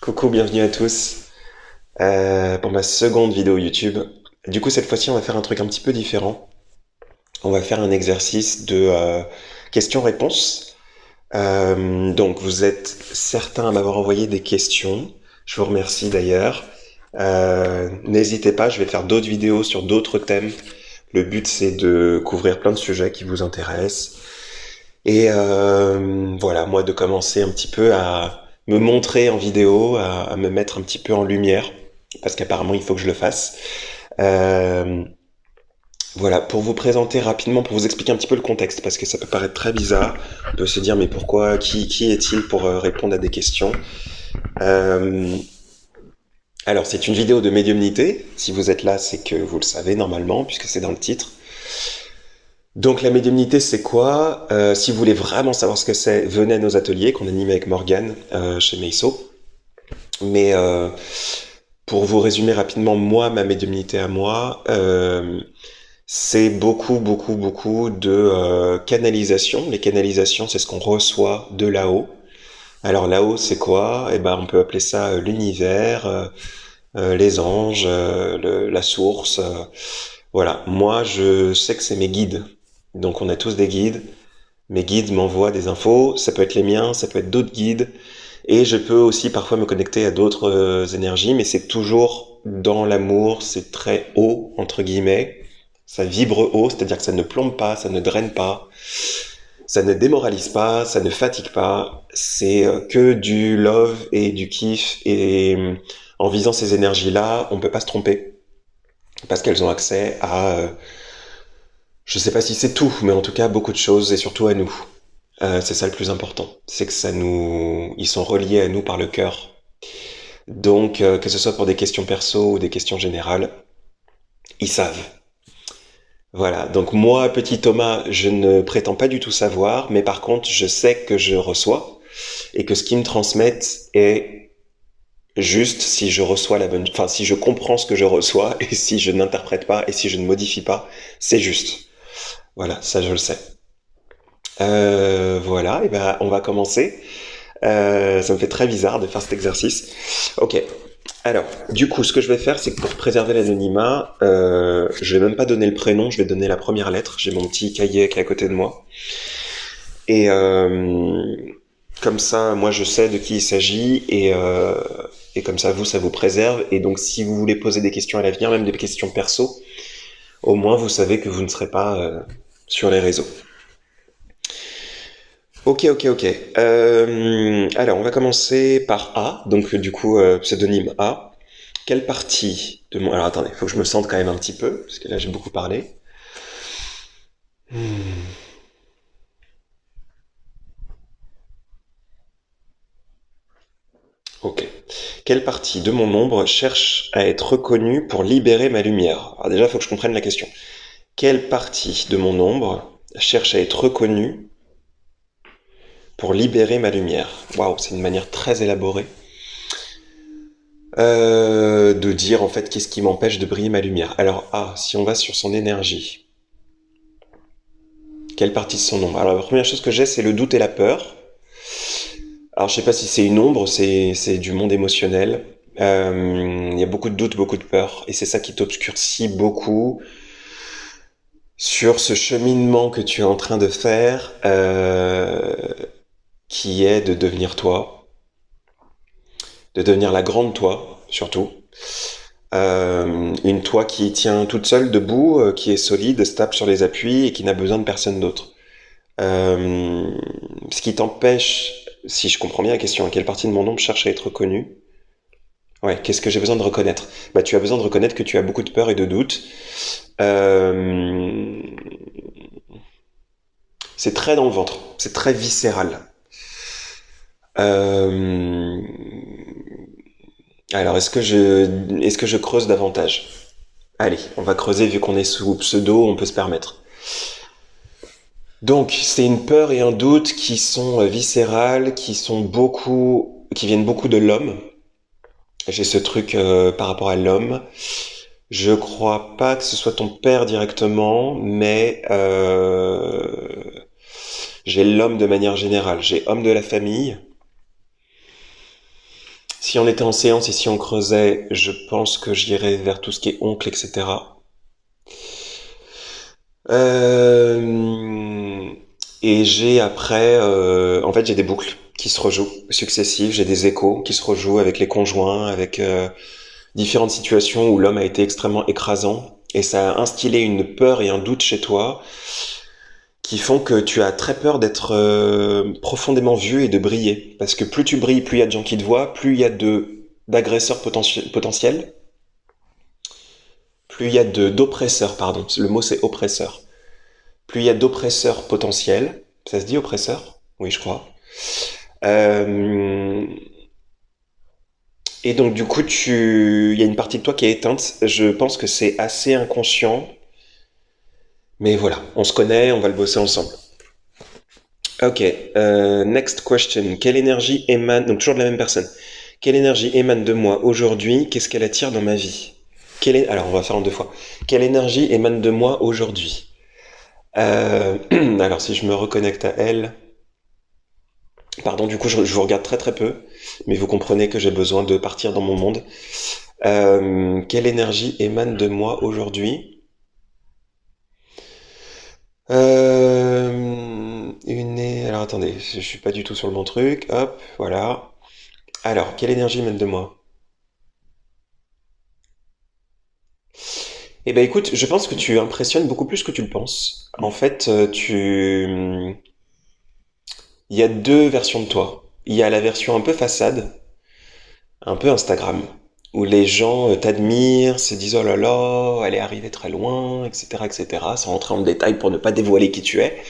Coucou, bienvenue à tous pour ma seconde vidéo YouTube. Du coup, cette fois-ci, on va faire un truc un petit peu différent. On va faire un exercice de questions-réponses. Donc, vous êtes certains à m'avoir envoyé des questions. Je vous remercie d'ailleurs. N'hésitez pas, je vais faire d'autres vidéos sur d'autres thèmes. Le but, c'est de couvrir plein de sujets qui vous intéressent. Et voilà, moi, de commencer un petit peu à me montrer en vidéo, à me mettre un petit peu en lumière, parce qu'apparemment, il faut que je le fasse. Euh, voilà, pour vous présenter rapidement, pour vous expliquer un petit peu le contexte, parce que ça peut paraître très bizarre de se dire, mais pourquoi, qui est-il pour répondre à des questions. Euh, alors, c'est une vidéo de médiumnité. Si vous êtes là, c'est que vous le savez normalement, puisque c'est dans le titre. Donc la médiumnité, c'est quoi? Si vous voulez vraiment savoir ce que c'est, venez à nos ateliers qu'on anime avec Morgane chez Meiso. Mais pour vous résumer rapidement, moi, ma médiumnité à moi, c'est beaucoup de canalisation. Les canalisations, c'est ce qu'on reçoit de là-haut. Alors là-haut, c'est quoi? Eh ben, on peut appeler ça l'univers, les anges, la source. Voilà. Moi, je sais que c'est mes guides. Donc, on a tous des guides. Mes guides m'envoient des infos. Ça peut être les miens, ça peut être d'autres guides. Et je peux aussi parfois me connecter à d'autres énergies, mais c'est toujours dans l'amour, c'est très haut, entre guillemets. Ça vibre haut, c'est-à-dire que ça ne plombe pas, ça ne draine pas, ça ne démoralise pas, ça ne fatigue pas. C'est que du love et du kiff. Et en visant ces énergies-là, on peut pas se tromper. Parce qu'elles ont accès à, je sais pas si c'est tout, mais en tout cas beaucoup de choses et surtout à nous. C'est ça le plus important. C'est que ils sont reliés à nous par le cœur. Donc, que ce soit pour des questions perso ou des questions générales, ils savent. Voilà. Donc moi, petit Thomas, je ne prétends pas du tout savoir, mais par contre, je sais que je reçois et que ce qu'ils me transmettent est juste si je reçois enfin, si je comprends ce que je reçois et si je n'interprète pas et si je ne modifie pas, c'est juste. Voilà, ça je le sais. Voilà, et ben on va commencer. Ça me fait très bizarre de faire cet exercice. Ok. Alors, du coup, ce que je vais faire, c'est que pour préserver l'anonymat, je vais même pas donner le prénom, je vais donner la première lettre. J'ai mon petit cahier qui est à côté de moi. Et comme ça, moi, je sais de qui il s'agit et comme ça, vous, ça vous préserve. Et donc, si vous voulez poser des questions à l'avenir, même des questions perso, au moins, vous savez que vous ne serez pas sur les réseaux. Ok. Alors, on va commencer par A, donc du coup, pseudonyme A. Quelle partie de mon... Alors attendez, il faut que je me sente quand même un petit peu, parce que là j'ai beaucoup parlé. Ok. Quelle partie de mon ombre cherche à être reconnue pour libérer ma lumière? Alors déjà, il faut que je comprenne la question. Quelle partie de mon ombre cherche à être reconnue pour libérer ma lumière? Waouh, c'est une manière très élaborée de dire en fait qu'est-ce qui m'empêche de briller ma lumière. Alors A, si on va sur son énergie, quelle partie de son ombre? Alors la première chose que j'ai, c'est le doute et la peur. Alors je sais pas si c'est une ombre, c'est du monde émotionnel. Il y a beaucoup de doutes, beaucoup de peur, et c'est ça qui t'obscurcit beaucoup sur ce cheminement que tu es en train de faire, qui est de devenir toi, de devenir la grande toi, surtout. Une toi qui tient toute seule debout, qui est solide, stable sur les appuis et qui n'a besoin de personne d'autre. Ce qui t'empêche, si je comprends bien la question, à quelle partie de mon ombre cherche à être reconnue? Ouais, qu'est-ce que j'ai besoin de reconnaître? Bah, tu as besoin de reconnaître que tu as beaucoup de peur et de doute. Euh, c'est très dans le ventre, c'est très viscéral. Euh, alors, est-ce que je creuse davantage? Allez, on va creuser vu qu'on est sous pseudo, on peut se permettre. Donc, c'est une peur et un doute qui sont viscérales, qui viennent beaucoup de l'homme. J'ai ce truc par rapport à l'homme. Je crois pas que ce soit ton père directement, mais j'ai l'homme de manière générale. J'ai homme de la famille. Si on était en séance et si on creusait, je pense que j'irais vers tout ce qui est oncle, etc. Euh, et j'ai après, en fait, j'ai des boucles qui se rejouent successives. J'ai des échos qui se rejouent avec les conjoints, avec différentes situations où l'homme a été extrêmement écrasant. Et ça a instillé une peur et un doute chez toi qui font que tu as très peur d'être profondément vu et de briller. Parce que plus tu brilles, plus il y a de gens qui te voient, plus il y a d'agresseurs potentiels, plus il y a d'oppresseurs, pardon. Le mot c'est oppresseur. Plus il y a d'oppresseurs potentiels, ça se dit oppresseur? Oui, je crois. Euh, et donc du coup, il y a une partie de toi qui est éteinte. Je pense que c'est assez inconscient, mais voilà, on se connaît, on va le bosser ensemble. Ok, next question. Quelle énergie émane, donc toujours de la même personne, quelle énergie émane de moi aujourd'hui? Qu'est-ce qu'elle attire dans ma vie? Alors, on va faire en deux fois. Quelle énergie émane de moi aujourd'hui? Alors, si je me reconnecte à elle, pardon, du coup, je vous regarde très très peu, mais vous comprenez que j'ai besoin de partir dans mon monde. Quelle énergie émane de moi aujourd'hui? Alors attendez, je suis pas du tout sur le bon truc. Hop, voilà. Alors, quelle énergie émane de moi? Eh ben écoute, je pense que tu impressionnes beaucoup plus que tu le penses. En fait, il y a deux versions de toi. Il y a la version un peu façade, un peu Instagram, où les gens t'admirent, se disent oh là là, elle est arrivée très loin, etc., etc., sans rentrer en détail pour ne pas dévoiler qui tu es.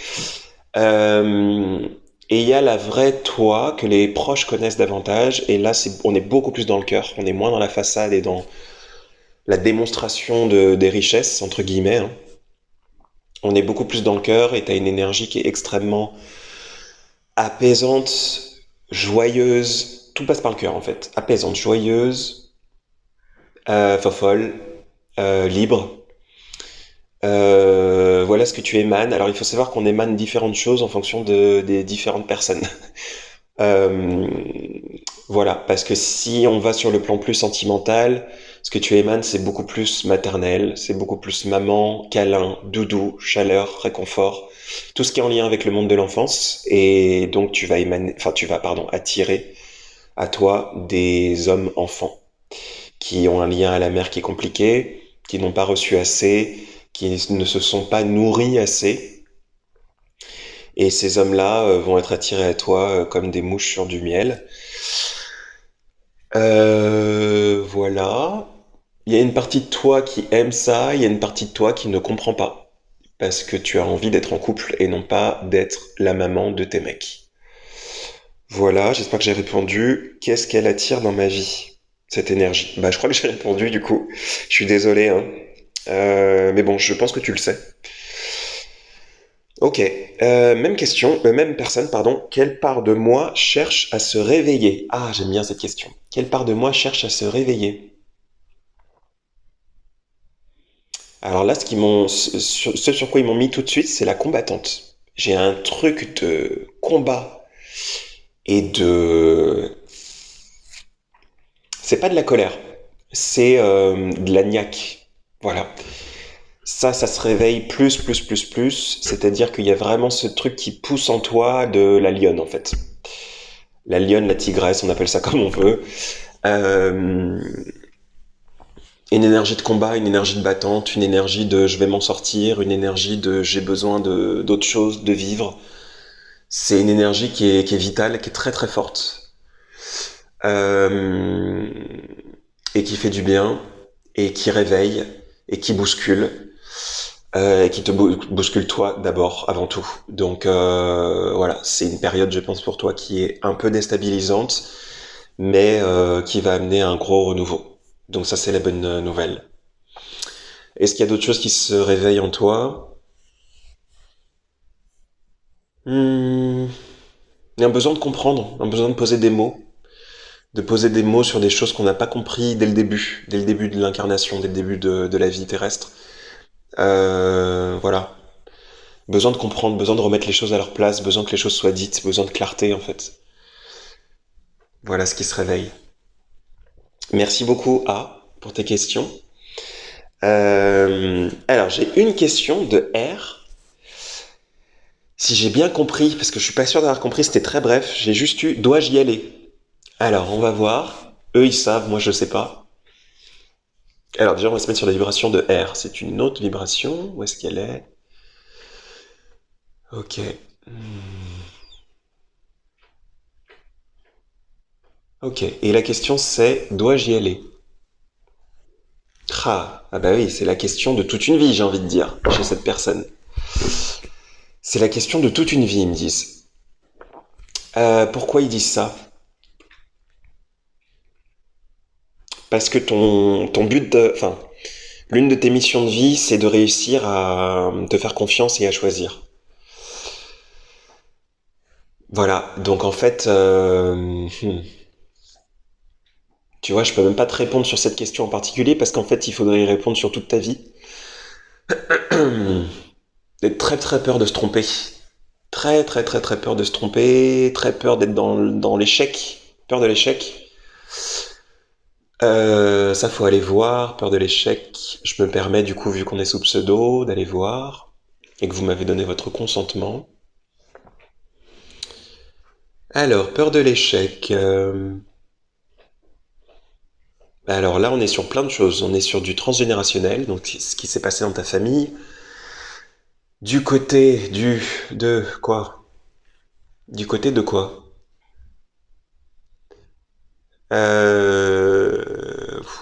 Euh, et il y a la vraie toi que les proches connaissent davantage, et là on est beaucoup plus dans le cœur, on est moins dans la façade et dans la démonstration des richesses, entre guillemets, hein. On est beaucoup plus dans le cœur et t'as une énergie qui est extrêmement apaisante, joyeuse. Tout passe par le cœur en fait. Apaisante, joyeuse, fofolle, libre. Voilà ce que tu émanes. Alors il faut savoir qu'on émane différentes choses en fonction des différentes personnes. Euh, voilà, parce que si on va sur le plan plus sentimental, ce que tu émanes, c'est beaucoup plus maternel, c'est beaucoup plus maman, câlin, doudou, chaleur, réconfort, tout ce qui est en lien avec le monde de l'enfance. Et donc tu vas pardon, attirer à toi des hommes enfants qui ont un lien à la mère qui est compliqué, qui n'ont pas reçu assez, qui ne se sont pas nourris assez. Et ces hommes-là vont être attirés à toi comme des mouches sur du miel. Voilà. Il y a une partie de toi qui aime ça, il y a une partie de toi qui ne comprend pas. Parce que tu as envie d'être en couple et non pas d'être la maman de tes mecs. Voilà, j'espère que j'ai répondu. Qu'est-ce qu'elle attire dans ma vie, cette énergie? Bah, je crois que j'ai répondu du coup. Je suis désolé, hein. Mais bon, je pense que tu le sais. Ok, même question, même personne, pardon. Quelle part de moi cherche à se réveiller? Ah, j'aime bien cette question. Quelle part de moi cherche à se réveiller? Alors là, ce sur quoi ils m'ont mis tout de suite, c'est la combattante. J'ai un truc de combat et de... C'est pas de la colère, c'est de la niaque. Voilà. Ça se réveille plus. C'est-à-dire qu'il y a vraiment ce truc qui pousse en toi de la lionne, en fait. La lionne, la tigresse, on appelle ça comme on veut. Euh, une énergie de combat, une énergie de battante, une énergie de je vais m'en sortir, une énergie de j'ai besoin d'autre chose, de vivre. C'est une énergie qui est vitale, qui est très très forte. Euh, et qui fait du bien, et qui réveille, et qui bouscule, et qui te bouscule toi d'abord, avant tout. Donc voilà, c'est une période, je pense, pour toi qui est un peu déstabilisante, mais qui va amener un gros renouveau. Donc ça, c'est la bonne nouvelle. Est-ce qu'il y a d'autres choses qui se réveillent en toi? Hmm, il y a un besoin de comprendre, un besoin de poser des mots, sur des choses qu'on n'a pas compris dès le début de l'incarnation, dès le début de la vie terrestre. Voilà. Besoin de comprendre, besoin de remettre les choses à leur place, besoin que les choses soient dites, besoin de clarté en fait. Voilà ce qui se réveille. Merci beaucoup, A, pour tes questions. Alors, j'ai une question de R. Si j'ai bien compris, parce que je suis pas sûr d'avoir compris, c'était très bref, j'ai juste eu dois-je y aller? Alors, on va voir. Eux, ils savent, moi, je sais pas. Alors, déjà, on va se mettre sur la vibration de R. C'est une autre vibration. Où est-ce qu'elle est? Ok. Ok. Et la question, c'est dois-je y aller? Ah bah oui, c'est la question de toute une vie, j'ai envie de dire, chez cette personne. C'est la question de toute une vie, ils me disent. Pourquoi ils disent ça? Parce que ton but enfin, l'une de tes missions de vie, c'est de réussir à te faire confiance et à choisir. Voilà, donc en fait, tu vois, je peux même pas te répondre sur cette question en particulier parce qu'en fait, il faudrait y répondre sur toute ta vie. J'ai très très peur de se tromper. Très très très très peur de se tromper, très peur d'être dans l'échec, peur de l'échec. Ça faut aller voir, peur de l'échec. Je me permets du coup, vu qu'on est sous pseudo, d'aller voir et que vous m'avez donné votre consentement. Alors, peur de l'échec. Alors là, on est sur plein de choses. On est sur du transgénérationnel, donc ce qui s'est passé dans ta famille. Du côté de quoi? Du côté de quoi?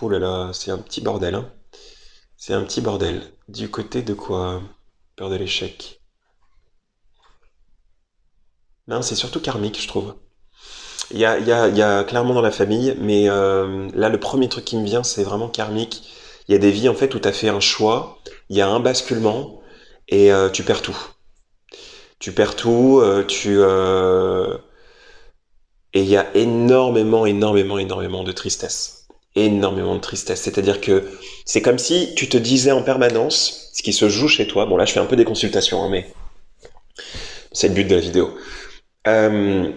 Ouh là là, c'est un petit bordel, hein. C'est un petit bordel. Du côté de quoi? Peur de l'échec. Non, c'est surtout karmique, je trouve. Il y a clairement dans la famille, mais là, le premier truc qui me vient, c'est vraiment karmique. Il y a des vies, en fait, où tu as fait un choix, il y a un basculement, et tu perds tout. Tu perds tout, et il y a énormément de tristesse. Énormément de tristesse. C'est-à-dire que c'est comme si tu te disais en permanence ce qui se joue chez toi. Bon, là, je fais un peu des consultations, hein, mais c'est le but de la vidéo. Euh,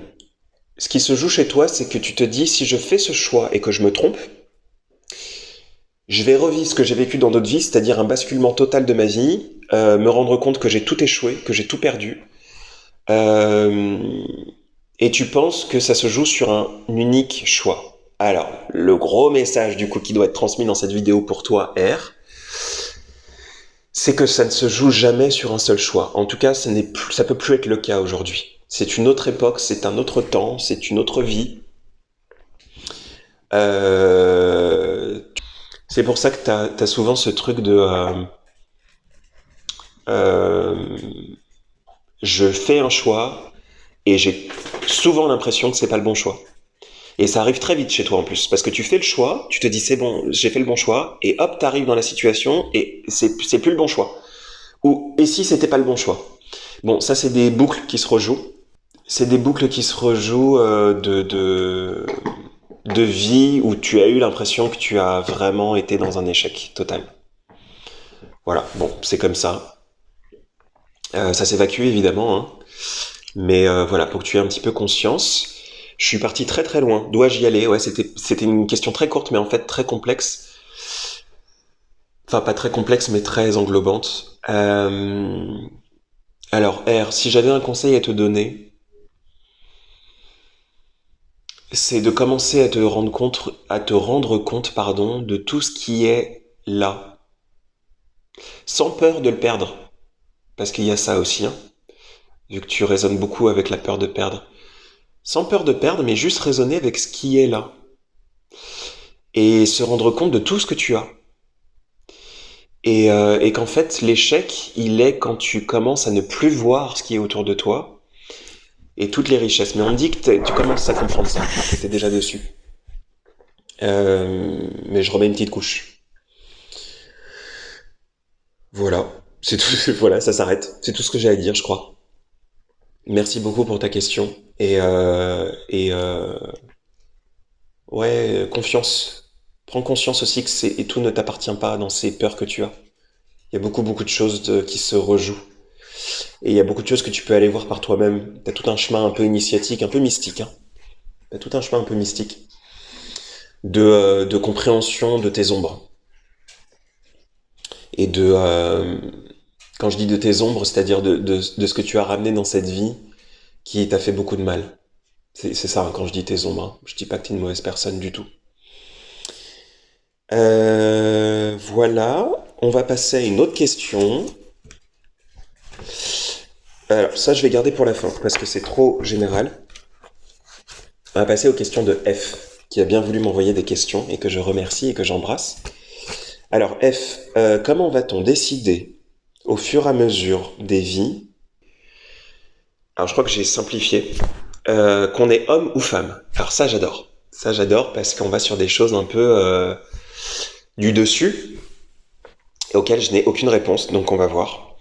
Ce qui se joue chez toi, c'est que tu te dis, si je fais ce choix et que je me trompe, je vais revivre ce que j'ai vécu dans d'autres vies, c'est-à-dire un basculement total de ma vie, me rendre compte que j'ai tout échoué, que j'ai tout perdu. Euh, et tu penses que ça se joue sur un unique choix. Alors, le gros message du coup qui doit être transmis dans cette vidéo pour toi, R, c'est que ça ne se joue jamais sur un seul choix. En tout cas, ça peut plus être le cas aujourd'hui. C'est une autre époque, c'est un autre temps, c'est une autre vie. Euh, c'est pour ça que t'as souvent ce truc de euh, je fais un choix et j'ai souvent l'impression que c'est pas le bon choix. Et ça arrive très vite chez toi en plus, parce que tu fais le choix, tu te dis c'est bon, j'ai fait le bon choix, et hop, t'arrives dans la situation et c'est plus le bon choix. Ou et si c'était pas le bon choix. Bon, ça c'est des boucles qui se rejouent. C'est des boucles qui se rejouent de vie où tu as eu l'impression que tu as vraiment été dans un échec total. Voilà, bon, c'est comme ça. Ça s'évacue évidemment, hein. Mais voilà, pour que tu aies un petit peu conscience. Je suis parti très très loin. Dois-je y aller? Ouais, c'était une question très courte, mais en fait très complexe. Enfin, pas très complexe, mais très englobante. Alors, R, si j'avais un conseil à te donner, c'est de commencer à te rendre compte, pardon, de tout ce qui est là, sans peur de le perdre, parce qu'il y a ça aussi, hein, vu que tu raisonnes beaucoup avec la peur de perdre. Sans peur de perdre, mais juste raisonner avec ce qui est là. Et se rendre compte de tout ce que tu as. Et qu'en fait, l'échec, il est quand tu commences à ne plus voir ce qui est autour de toi et toutes les richesses. Mais on me dit que tu commences à comprendre ça, que t'es déjà dessus. Mais je remets une petite couche. Voilà. C'est tout, voilà, ça s'arrête. C'est tout ce que j'ai à dire, je crois. Merci beaucoup pour ta question. Ouais, confiance. Prends conscience aussi que et tout ne t'appartient pas dans ces peurs que tu as. Il y a beaucoup de choses qui se rejouent. Et il y a beaucoup de choses que tu peux aller voir par toi-même. T'as tout un chemin un peu initiatique, un peu mystique, hein. T'as tout un chemin un peu mystique. de compréhension de tes ombres. Et quand je dis de tes ombres, c'est-à-dire de ce que tu as ramené dans cette vie qui t'a fait beaucoup de mal. C'est ça, hein, quand je dis tes ombres. Hein. Je dis pas que t'es une mauvaise personne du tout. Voilà, on va passer à une autre question. Alors ça, je vais garder pour la fin, parce que c'est trop général. On va passer aux questions de F, qui a bien voulu m'envoyer des questions, et que je remercie et que j'embrasse. Alors F, comment va-t-on décider au fur et à mesure des vies? Alors je crois que j'ai simplifié. Qu'on est homme ou femme. Alors ça j'adore. Ça j'adore parce qu'on va sur des choses un peu du dessus auxquelles je n'ai aucune réponse, donc on va voir.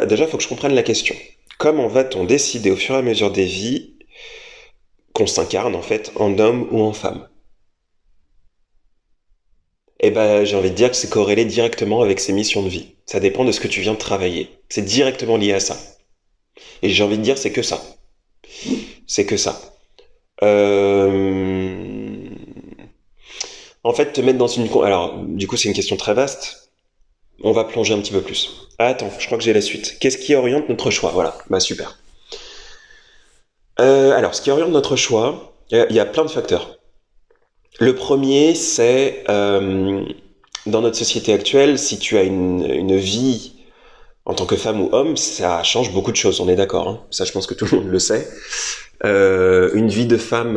Déjà, il faut que je comprenne la question. Comment va-t-on décider au fur et à mesure des vies qu'on s'incarne en fait en homme ou en femme? Eh ben, j'ai envie de dire que c'est corrélé directement avec ses missions de vie. Ça dépend de ce que tu viens de travailler. C'est directement lié à ça. Et j'ai envie de dire c'est que ça. C'est que ça. En fait, te mettre dans une... Alors, du coup, c'est une question très vaste. On va plonger un petit peu plus. Ah, attends, je crois que j'ai la suite. Qu'est-ce qui oriente notre choix? Voilà, bah super. Alors, ce qui oriente notre choix, il y a plein de facteurs. Le premier, c'est dans notre société actuelle, si tu as une vie en tant que femme ou homme, ça change beaucoup de choses, on est d'accord. Hein. Ça, je pense que tout le monde le sait. Une vie de femme,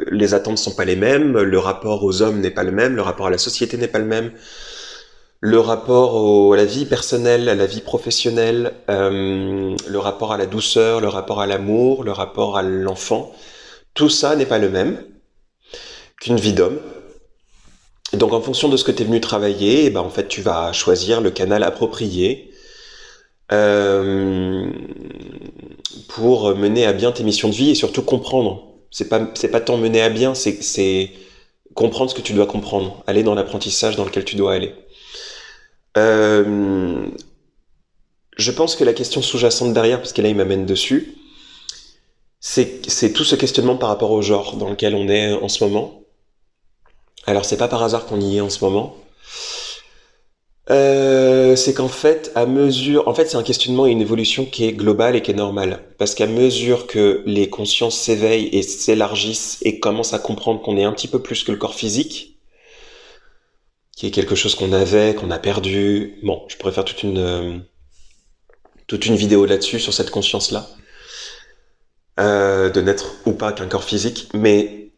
les attentes ne sont pas les mêmes, le rapport aux hommes n'est pas le même, le rapport à la société n'est pas le même, le rapport à la vie personnelle, à la vie professionnelle, le rapport à la douceur, le rapport à l'amour, le rapport à l'enfant, tout ça n'est pas le même qu'une vie d'homme. Donc en fonction de ce que tu es venu travailler, eh ben, en fait tu vas choisir le canal approprié pour mener à bien tes missions de vie et surtout comprendre. C'est pas tant mener à bien, c'est comprendre ce que tu dois comprendre, aller dans l'apprentissage dans lequel tu dois aller. Je pense que la question sous-jacente derrière, parce que là il m'amène dessus, c'est tout ce questionnement par rapport au genre dans lequel on est en ce moment. Alors c'est pas par hasard qu'on y est en ce moment. C'est qu'en fait, c'est un questionnement et une évolution qui est globale et qui est normale. Parce qu'à mesure que les consciences s'éveillent et s'élargissent et commencent à comprendre qu'on est un petit peu plus que le corps physique, qui est quelque chose qu'on avait, qu'on a perdu. Bon, je pourrais faire toute une vidéo là-dessus, sur cette conscience-là, de n'être ou pas qu'un corps physique, mais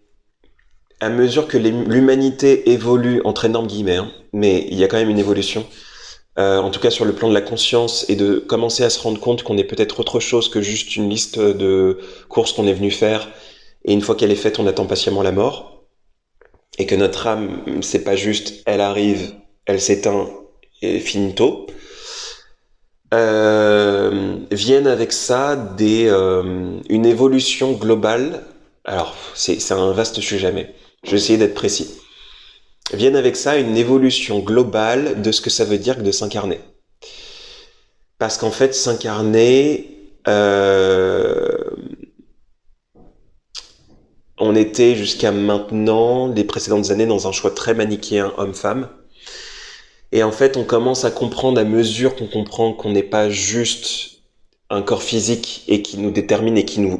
à mesure que l'humanité évolue, entre énormes guillemets, hein, mais il y a quand même une évolution, en tout cas sur le plan de la conscience, et de commencer à se rendre compte qu'on est peut-être autre chose que juste une liste de courses qu'on est venu faire, et une fois qu'elle est faite, on attend patiemment la mort, et que notre âme, c'est pas juste, elle arrive, elle s'éteint, et finito, viennent avec ça une évolution globale. Alors, c'est un vaste sujet, mais je vais essayer d'être précis. Viennent avec ça une évolution globale de ce que ça veut dire que de s'incarner. Parce qu'en fait, s'incarner, on était jusqu'à maintenant, les précédentes années, dans un choix très manichéen homme-femme. Et en fait, on commence à comprendre à mesure qu'on comprend qu'on n'est pas juste un corps physique et qui nous détermine et qui nous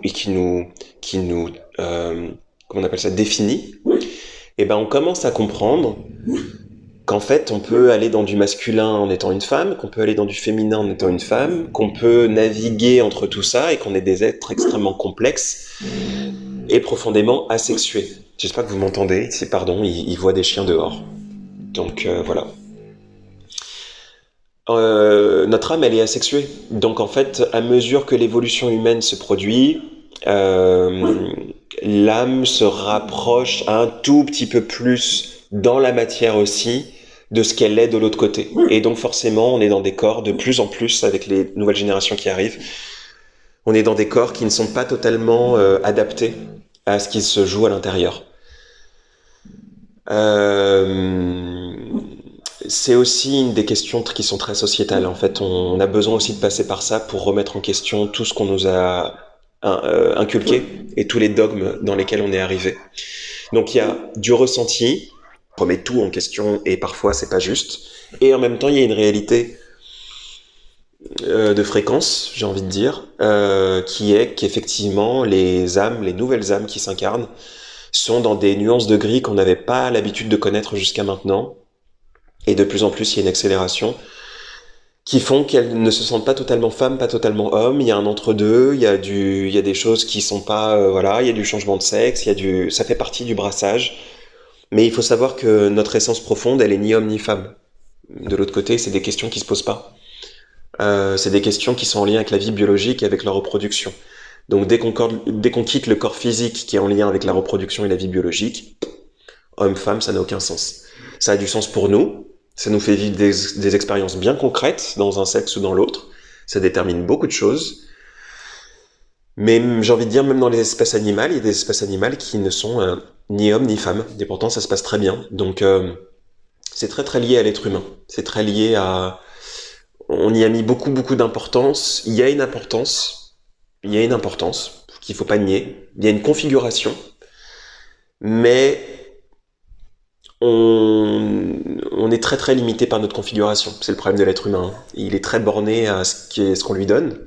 comment on appelle ça, définit. Et ben, on commence à comprendre qu'en fait, on peut aller dans du masculin en étant une femme, qu'on peut aller dans du féminin en étant une femme, qu'on peut naviguer entre tout ça et qu'on est des êtres extrêmement complexes et profondément asexués. J'espère que vous m'entendez. Pardon, il voit des chiens dehors. Donc voilà. Notre âme, elle est asexuée. Donc en fait, à mesure que l'évolution humaine se produit, l'âme se rapproche un tout petit peu plus dans la matière aussi de ce qu'elle est de l'autre côté. Et donc forcément, on est dans des corps de plus en plus, avec les nouvelles générations qui arrivent, on est dans des corps qui ne sont pas totalement adaptés à ce qui se joue à l'intérieur. C'est aussi une des questions qui sont très sociétales. En fait, on a besoin aussi de passer par ça pour remettre en question tout ce qu'on nous a inculqué et tous les dogmes dans lesquels on est arrivé. Donc il y a du ressenti, on remet tout en question et parfois c'est pas juste. Et en même temps, il y a une réalité de fréquence, j'ai envie de dire, qui est qu'effectivement les âmes, les nouvelles âmes qui s'incarnent, sont dans des nuances de gris qu'on n'avait pas l'habitude de connaître jusqu'à maintenant. Et de plus en plus, il y a une accélération qui font qu'elles ne se sentent pas totalement femmes, pas totalement hommes. Il y a un entre-deux, il y a des choses qui sont pas, voilà, il y a du changement de sexe, ça fait partie du brassage. Mais il faut savoir que notre essence profonde, elle est ni homme ni femme. De l'autre côté, c'est des questions qui se posent pas. C'est des questions qui sont en lien avec la vie biologique et avec la reproduction. Donc dès qu'on quitte le corps physique qui est en lien avec la reproduction et la vie biologique, homme-femme, ça n'a aucun sens. Ça a du sens pour nous, ça nous fait vivre des expériences bien concrètes dans un sexe ou dans l'autre, ça détermine beaucoup de choses, mais j'ai envie de dire, même dans les espèces animales, il y a des espèces animales qui ne sont ni hommes ni femmes, et pourtant ça se passe très bien. Donc c'est très très lié à l'être humain, c'est très lié à... On y a mis beaucoup beaucoup d'importance, il y a une importance qu'il faut pas nier, il y a une configuration, mais on est très très limité par notre configuration. C'est le problème de l'être humain. Il est très borné à ce qu'on lui donne.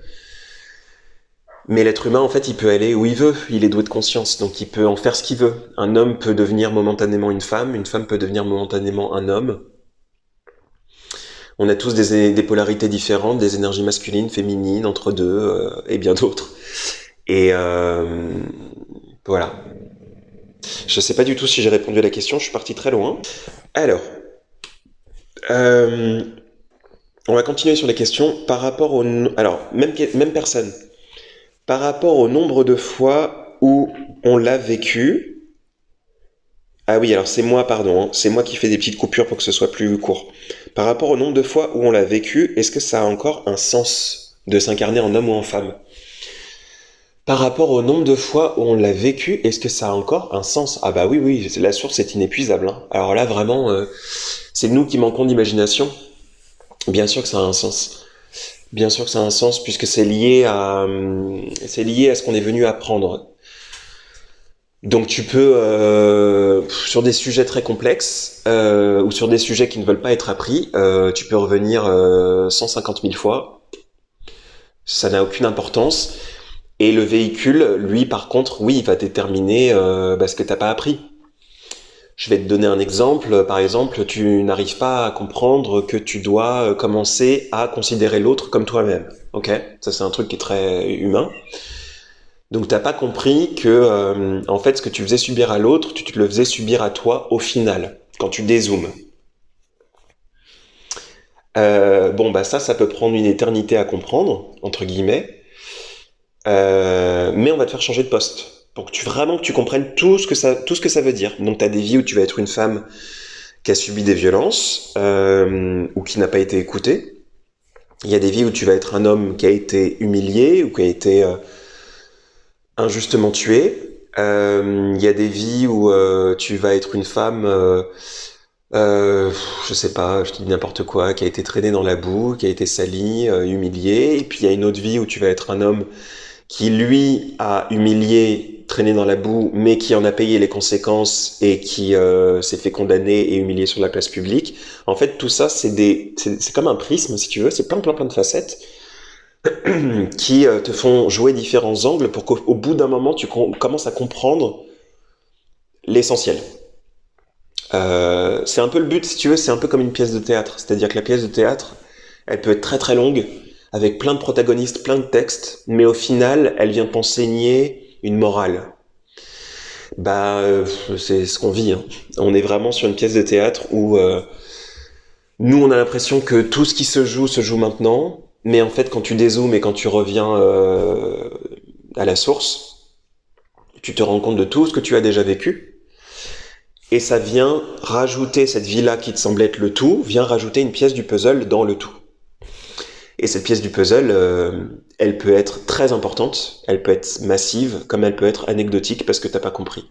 Mais l'être humain, en fait, il peut aller où il veut. Il est doué de conscience, donc il peut en faire ce qu'il veut. Un homme peut devenir momentanément une femme peut devenir momentanément un homme. On a tous des polarités différentes, des énergies masculines, féminines, entre deux, et bien d'autres. Et voilà. Je sais pas du tout si j'ai répondu à la question, je suis parti très loin. Alors, on va continuer sur les questions par rapport au... Alors, même personne. Par rapport au nombre de fois où on l'a vécu... Ah oui, alors c'est moi, pardon, hein, c'est moi qui fais des petites coupures pour que ce soit plus court. Par rapport au nombre de fois où on l'a vécu, est-ce que ça a encore un sens de s'incarner en homme ou en femme? Par rapport au nombre de fois où on l'a vécu, est-ce que ça a encore un sens? Ah bah oui, oui, la source est inépuisable. Hein. Alors là, vraiment, c'est nous qui manquons d'imagination. Bien sûr que ça a un sens. Bien sûr que ça a un sens puisque c'est lié à ce qu'on est venu apprendre. Donc tu peux, sur des sujets très complexes ou sur des sujets qui ne veulent pas être appris, tu peux revenir 150 000 fois. Ça n'a aucune importance. Et le véhicule, lui, par contre, oui, il va déterminer ce que t'as pas appris. Je vais te donner un exemple. Par exemple, tu n'arrives pas à comprendre que tu dois commencer à considérer l'autre comme toi-même. Ok? Ça, c'est un truc qui est très humain. Donc, t'as pas compris que, en fait, ce que tu faisais subir à l'autre, tu te le faisais subir à toi au final, quand tu dézoomes. Ça peut prendre une éternité à comprendre, entre guillemets. Mais on va te faire changer de poste pour que tu comprennes tout ce que ça veut dire. Donc tu as des vies où tu vas être une femme qui a subi des violences ou qui n'a pas été écoutée. Il y a des vies où tu vas être un homme qui a été humilié ou qui a été injustement tué. Il y a des vies où tu vas être une femme, je sais pas, je te dis n'importe quoi, qui a été traînée dans la boue, qui a été salie, humiliée. Et puis il y a une autre vie où tu vas être un homme qui lui a humilié, traîné dans la boue, mais qui en a payé les conséquences et qui s'est fait condamner et humilier sur la place publique. En fait, tout ça, c'est comme un prisme, si tu veux, c'est plein de facettes qui te font jouer différents angles pour qu'au bout d'un moment, tu commences à comprendre l'essentiel. C'est un peu le but, si tu veux, c'est un peu comme une pièce de théâtre. C'est-à-dire que la pièce de théâtre, elle peut être très très longue, avec plein de protagonistes, plein de textes, mais au final, elle vient t'enseigner une morale. C'est ce qu'on vit. Hein. On est vraiment sur une pièce de théâtre où nous, on a l'impression que tout ce qui se joue maintenant, mais en fait, quand tu dézoomes et quand tu reviens à la source, tu te rends compte de tout ce que tu as déjà vécu, et ça vient rajouter cette vie-là qui te semblait être le tout, vient rajouter une pièce du puzzle dans le tout. Et cette pièce du puzzle, elle peut être très importante, elle peut être massive, comme elle peut être anecdotique parce que t'as pas compris.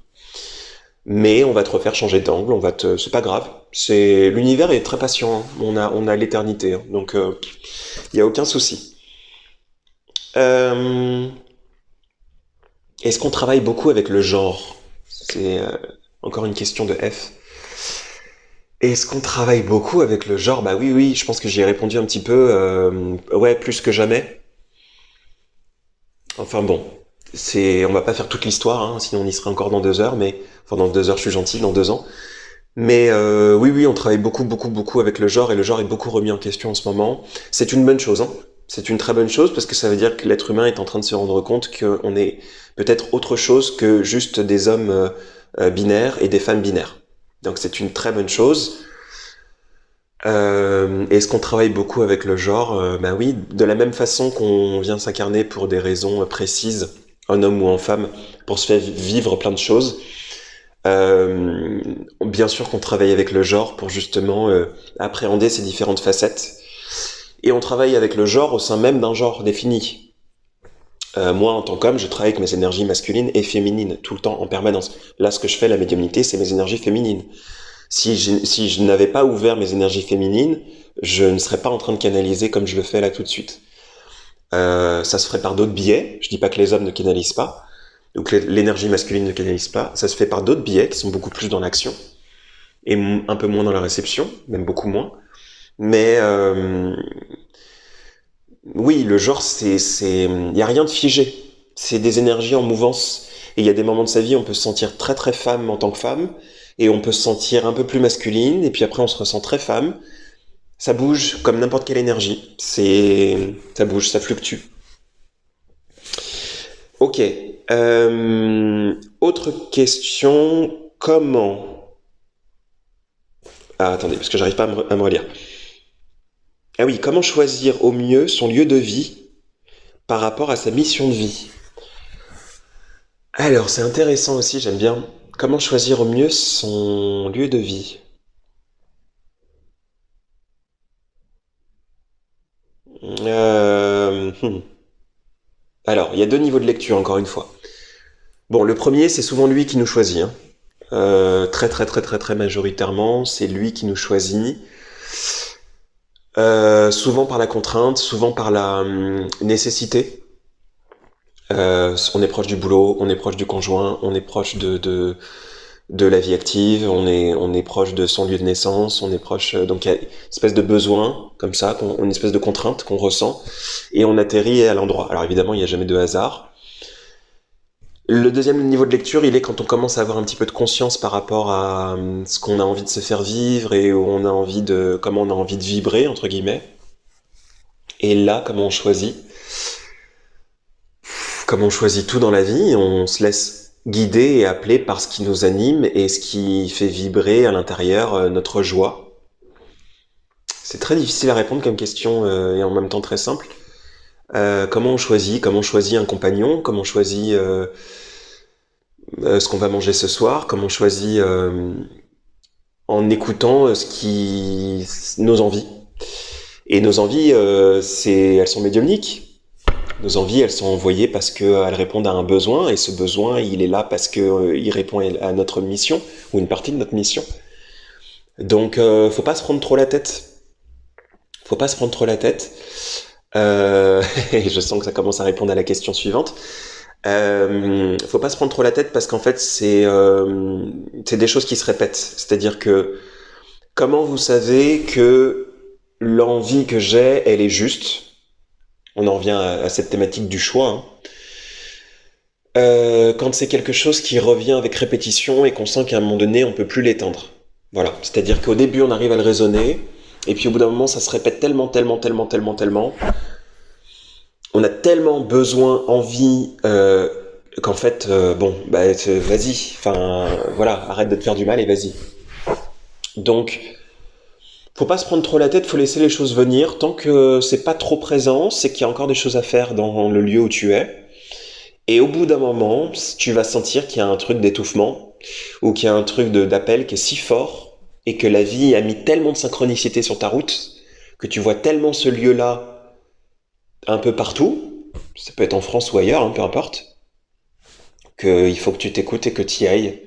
Mais on va te refaire changer d'angle, c'est pas grave. L'univers est très patient, hein. On a l'éternité, hein. Donc y a aucun souci. Est-ce qu'on travaille beaucoup avec le genre? Encore une question de F. Est-ce qu'on travaille beaucoup avec le genre? Bah oui, oui, je pense que j'y ai répondu un petit peu. Ouais, plus que jamais. Enfin bon, on va pas faire toute l'histoire, hein, sinon on y serait encore dans 2 heures, mais enfin dans 2 heures, je suis gentil, dans 2 ans. Mais oui, oui, on travaille beaucoup, beaucoup, beaucoup avec le genre et le genre est beaucoup remis en question en ce moment. C'est une bonne chose, hein. C'est une très bonne chose parce que ça veut dire que l'être humain est en train de se rendre compte qu'on est peut-être autre chose que juste des hommes binaires et des femmes binaires. Donc c'est une très bonne chose. Est-ce qu'on travaille beaucoup avec le genre? Ben oui, de la même façon qu'on vient s'incarner pour des raisons précises, en homme ou en femme, pour se faire vivre plein de choses. Bien sûr qu'on travaille avec le genre pour justement appréhender ces différentes facettes. Et on travaille avec le genre au sein même d'un genre défini. Moi, en tant qu'homme, je travaille avec mes énergies masculines et féminines, tout le temps, en permanence. Là, ce que je fais, la médiumnité, c'est mes énergies féminines. Si je n'avais pas ouvert mes énergies féminines, je ne serais pas en train de canaliser comme je le fais là tout de suite. Ça se ferait par d'autres biais. Je dis pas que les hommes ne canalisent pas, ou que l'énergie masculine ne canalise pas. Ça se fait par d'autres biais qui sont beaucoup plus dans l'action et un peu moins dans la réception, même beaucoup moins. Mais oui, le genre, il y a rien de figé. C'est des énergies en mouvance. Et il y a des moments de sa vie où on peut se sentir très très femme en tant que femme, et on peut se sentir un peu plus masculine, et puis après on se ressent très femme. Ça bouge comme n'importe quelle énergie. Ça bouge, ça fluctue. Ok. Autre question. Comment... Ah, attendez, parce que j'arrive pas à me relire. Ah oui, comment choisir au mieux son lieu de vie par rapport à sa mission de vie? Alors, c'est intéressant aussi, j'aime bien. Comment choisir au mieux son lieu de vie? Euh, hmm. Alors, il y a 2 niveaux de lecture, encore une fois. Bon, le premier, c'est souvent lui qui nous choisit, hein. Très très très très très majoritairement, c'est lui qui nous choisit. Souvent par la contrainte, souvent par la nécessité. On est proche du boulot, on est proche du conjoint, on est proche de la vie active, on est proche de son lieu de naissance, on est proche... donc il y a une espèce de besoin, comme ça, une espèce de contrainte qu'on ressent, et on atterrit à l'endroit. Alors évidemment, il n'y a jamais de hasard. Le deuxième niveau de lecture, il est quand on commence à avoir un petit peu de conscience par rapport à ce qu'on a envie de se faire vivre et où on a envie comment on a envie de vibrer, entre guillemets. Et là, comment on choisit? Comme on choisit tout dans la vie, on se laisse guider et appeler par ce qui nous anime et ce qui fait vibrer à l'intérieur notre joie. C'est très difficile à répondre comme question et en même temps très simple. Comment on choisit? Comment on choisit un compagnon? Comment on choisit ce qu'on va manger ce soir? Comment on choisit en écoutant nos envies? Et nos envies, elles sont médiumniques. Nos envies, elles sont envoyées parce qu'elles répondent à un besoin, et ce besoin, il est là parce qu'il répond à notre mission, ou une partie de notre mission. Donc, faut pas se prendre trop la tête. Faut pas se prendre trop la tête. Et je sens que ça commence à répondre à la question suivante. Faut pas se prendre trop la tête parce qu'en fait, c'est des choses qui se répètent. C'est-à-dire que, comment vous savez que l'envie que j'ai, elle est juste? On en revient à cette thématique du choix, hein. Quand c'est quelque chose qui revient avec répétition et qu'on sent qu'à un moment donné, on peut plus l'éteindre. Voilà. C'est-à-dire qu'au début, on arrive à le raisonner, et puis au bout d'un moment, ça se répète tellement, tellement, tellement, tellement, tellement. On a tellement besoin, envie, qu'en fait, bon, bah, vas-y. Enfin, voilà, arrête de te faire du mal et vas-y. Donc, faut pas se prendre trop la tête, faut laisser les choses venir. Tant que c'est pas trop présent, c'est qu'il y a encore des choses à faire dans le lieu où tu es. Et au bout d'un moment, tu vas sentir qu'il y a un truc d'étouffement, ou qu'il y a un truc d'appel qui est si fort, et que la vie a mis tellement de synchronicité sur ta route, que tu vois tellement ce lieu-là un peu partout, ça peut être en France ou ailleurs, hein, peu importe, qu'il faut que tu t'écoutes et que tu y ailles.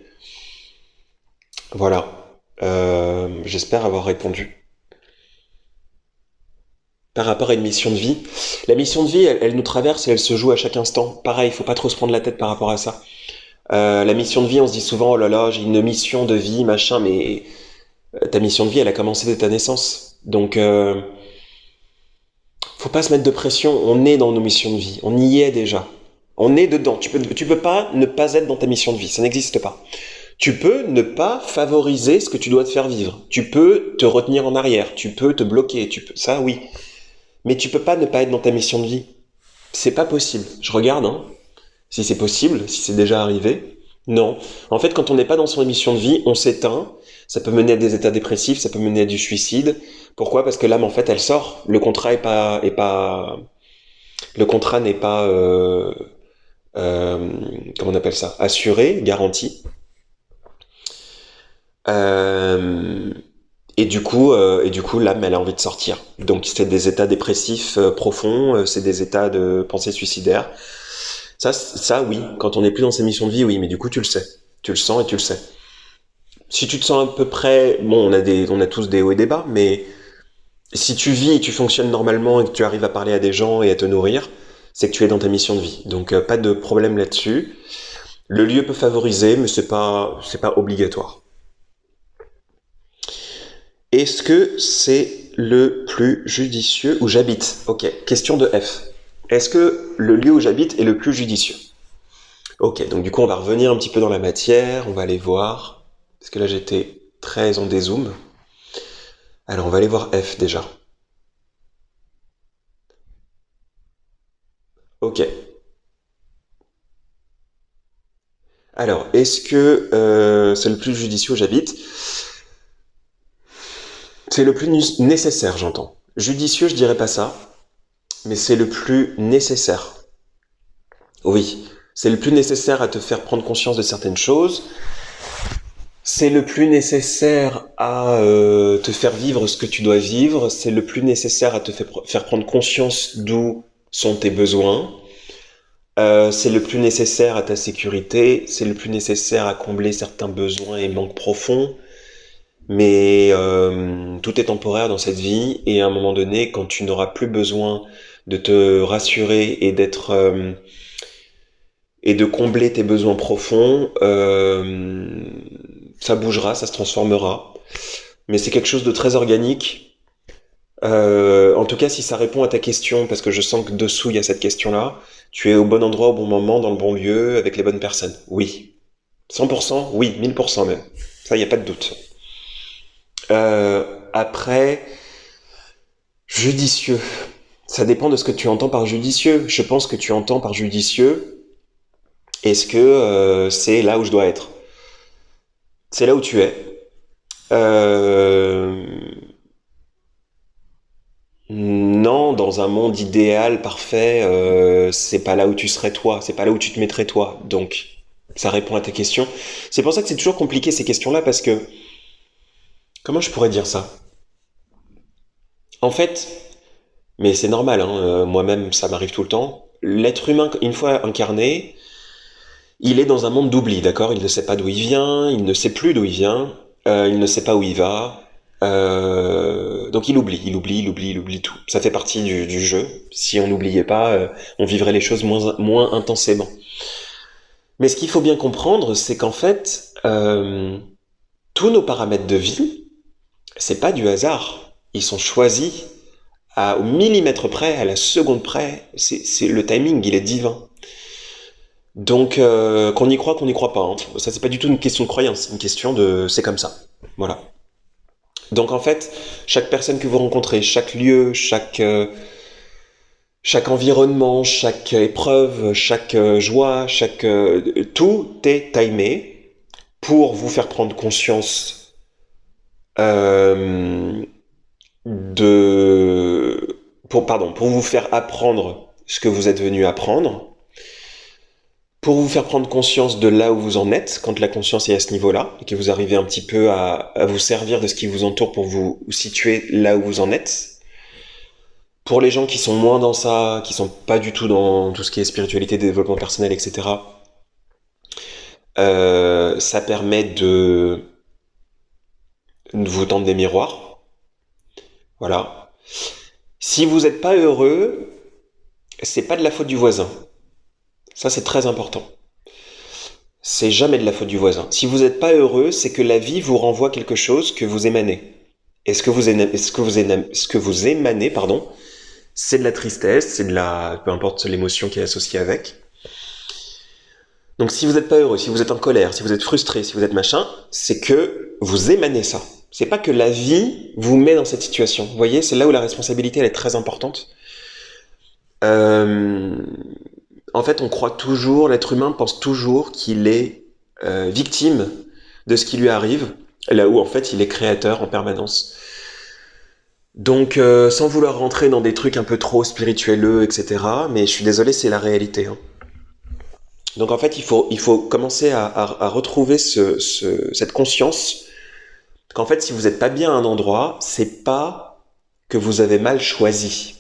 Voilà. J'espère avoir répondu. Par rapport à une mission de vie, la mission de vie, elle nous traverse et elle se joue à chaque instant. Pareil, il faut pas trop se prendre la tête par rapport à ça. La mission de vie, on se dit souvent, oh là là, j'ai une mission de vie, machin, mais ta mission de vie, elle a commencé dès ta naissance. Donc, faut pas se mettre de pression. On est dans nos missions de vie. On y est déjà. On est dedans. Tu peux pas ne pas être dans ta mission de vie. Ça n'existe pas. Tu peux ne pas favoriser ce que tu dois te faire vivre. Tu peux te retenir en arrière. Tu peux te bloquer. Ça, oui. Mais tu peux pas ne pas être dans ta mission de vie. C'est pas possible. Je regarde, hein. Si c'est possible, si c'est déjà arrivé. Non. En fait, quand on n'est pas dans son mission de vie, on s'éteint. Ça peut mener à des états dépressifs, ça peut mener à du suicide. Pourquoi? Parce que l'âme, en fait, elle sort. Le contrat n'est pas, comment on appelle ça? Assuré, garanti. Euh, et du coup, l'âme, elle a envie de sortir. Donc, c'est des états dépressifs profonds, c'est des états de pensée suicidaire. Ça, oui. Quand on n'est plus dans sa mission de vie, oui. Mais du coup, tu le sais. Tu le sens et tu le sais. Si tu te sens à peu près, bon, on a tous des hauts et des bas, mais si tu vis et tu fonctionnes normalement et que tu arrives à parler à des gens et à te nourrir, c'est que tu es dans ta mission de vie. Donc, pas de problème là-dessus. Le lieu peut favoriser, mais c'est pas obligatoire. Est-ce que c'est le plus judicieux où j'habite? Ok, question de F. Est-ce que le lieu où j'habite est le plus judicieux? Ok, donc du coup on va revenir un petit peu dans la matière, on va aller voir, parce que là j'étais très en dézoom. Alors on va aller voir F déjà. Ok. Alors, est-ce que c'est le plus judicieux où j'habite? C'est le plus nécessaire, j'entends. Judicieux, je dirais pas ça, mais c'est le plus nécessaire. Oui, c'est le plus nécessaire à te faire prendre conscience de certaines choses. C'est le plus nécessaire à te faire vivre ce que tu dois vivre. C'est le plus nécessaire à te faire prendre conscience d'où sont tes besoins. C'est le plus nécessaire à ta sécurité. C'est le plus nécessaire à combler certains besoins et manques profonds. Mais tout est temporaire dans cette vie et à un moment donné, quand tu n'auras plus besoin de te rassurer et de combler tes besoins profonds, ça bougera, ça se transformera. Mais c'est quelque chose de très organique. En tout cas, si ça répond à ta question, parce que je sens que dessous il y a cette question-là, tu es au bon endroit, au bon moment, dans le bon lieu, avec les bonnes personnes. Oui. 100%, oui, 1000% même. Ça, il n'y a pas de doute. Après, judicieux. Ça dépend de ce que tu entends par judicieux. Je pense que tu entends par judicieux, est-ce que c'est là où je dois être? C'est là où tu es. Euh, non, dans un monde idéal, parfait, c'est pas là où tu serais toi, c'est pas là où tu te mettrais toi. Donc, ça répond à ta question. C'est pour ça que c'est toujours compliqué ces questions-là, parce que, comment je pourrais dire ça? En fait, mais c'est normal, hein, moi-même ça m'arrive tout le temps. L'être humain, une fois incarné, il est dans un monde d'oubli, d'accord? Il ne sait pas d'où il vient, il ne sait plus d'où il vient, il ne sait pas où il va. Donc il oublie tout. Ça fait partie du jeu. Si on n'oubliait pas, on vivrait les choses moins intensément. Mais ce qu'il faut bien comprendre, c'est qu'en fait, tous nos paramètres de vie, c'est pas du hasard. Ils sont choisis au millimètre près, à la seconde près. Le timing, il est divin. Donc, qu'on y croit, qu'on n'y croit pas. Hein. Ça, c'est pas du tout une question de croyance, c'est une question de c'est comme ça. Voilà. Donc, en fait, chaque personne que vous rencontrez, chaque lieu, chaque environnement, chaque épreuve, chaque joie, tout est timé pour vous faire prendre conscience euh, pour vous faire apprendre ce que vous êtes venu apprendre, pour vous faire prendre conscience de là où vous en êtes, quand la conscience est à ce niveau-là, et que vous arrivez un petit peu à vous servir de ce qui vous entoure pour vous situer là où vous en êtes. Pour les gens qui sont moins dans ça, qui sont pas du tout dans tout ce qui est spiritualité, développement personnel, etc., ça permet de vous tendre des miroirs. Voilà. Si vous n'êtes pas heureux, c'est pas de la faute du voisin. Ça, c'est très important. c'est jamais de la faute du voisin. Si vous n'êtes pas heureux, c'est que la vie vous renvoie quelque chose que vous émanez. Et ce que vous émanez, pardon, c'est de la tristesse, c'est de la, peu importe l'émotion qui est associée avec. Donc si vous n'êtes pas heureux, si vous êtes en colère, si vous êtes frustré, si vous êtes machin, c'est que vous émanez ça. C'est pas que la vie vous met dans cette situation. Vous voyez, c'est là où la responsabilité elle est très importante. Euh, En fait, on croit toujours, l'être humain pense toujours qu'il est victime de ce qui lui arrive, là où en fait il est créateur en permanence. Donc, sans vouloir rentrer dans des trucs un peu trop spirituelleux, etc., mais je suis désolé, c'est la réalité. Hein. Donc en fait, il faut commencer à retrouver cette conscience qu'en fait, si vous n'êtes pas bien à un endroit, c'est pas que vous avez mal choisi.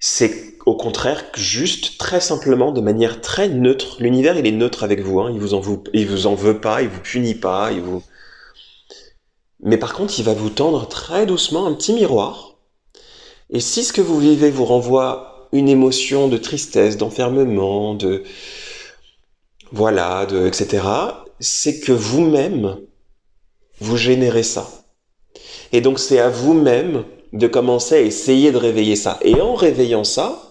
C'est au contraire juste, très simplement, de manière très neutre. L'univers, il est neutre avec vous. Hein. Il vous en veut pas, il vous punit pas, il vous. Mais par contre, il va vous tendre très doucement un petit miroir. Et si ce que vous vivez vous renvoie une émotion de tristesse, d'enfermement, de voilà, etc., c'est que vous-même vous générez ça. Et donc c'est à vous-même de commencer à essayer de réveiller ça. Et en réveillant ça,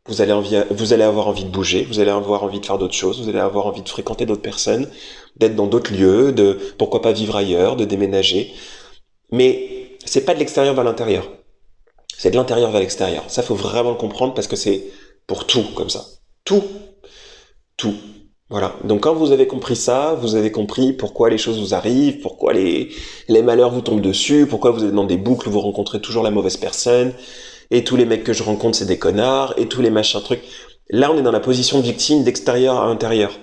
vous allez avoir envie de bouger, vous allez avoir envie de faire d'autres choses, vous allez avoir envie de fréquenter d'autres personnes, d'être dans d'autres lieux, de pourquoi pas vivre ailleurs, de déménager. Mais c'est pas de l'extérieur vers l'intérieur. C'est de l'intérieur vers l'extérieur. Ça, faut vraiment le comprendre parce que c'est pour tout comme ça. Tout. Tout. Voilà. Donc quand vous avez compris ça, vous avez compris pourquoi les choses vous arrivent, pourquoi les malheurs vous tombent dessus, pourquoi vous êtes dans des boucles où vous rencontrez toujours la mauvaise personne, et tous les mecs que je rencontre c'est des connards, et tous les machins trucs. Là on est dans la position de victime d'extérieur à intérieur.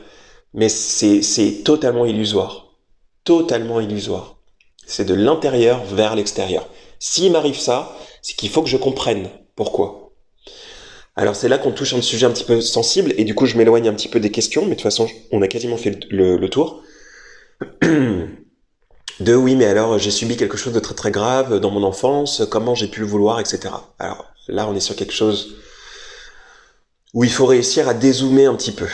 Mais c'est totalement illusoire. Totalement illusoire. C'est de l'intérieur vers l'extérieur. S'il m'arrive ça, c'est qu'il faut que je comprenne pourquoi. Alors c'est là qu'on touche un sujet un petit peu sensible, et du coup je m'éloigne un petit peu des questions, mais de toute façon on a quasiment fait le tour. De oui, mais alors j'ai subi quelque chose de très très grave dans mon enfance, comment j'ai pu le vouloir, etc. Alors là on est sur quelque chose où il faut réussir à dézoomer un petit peu.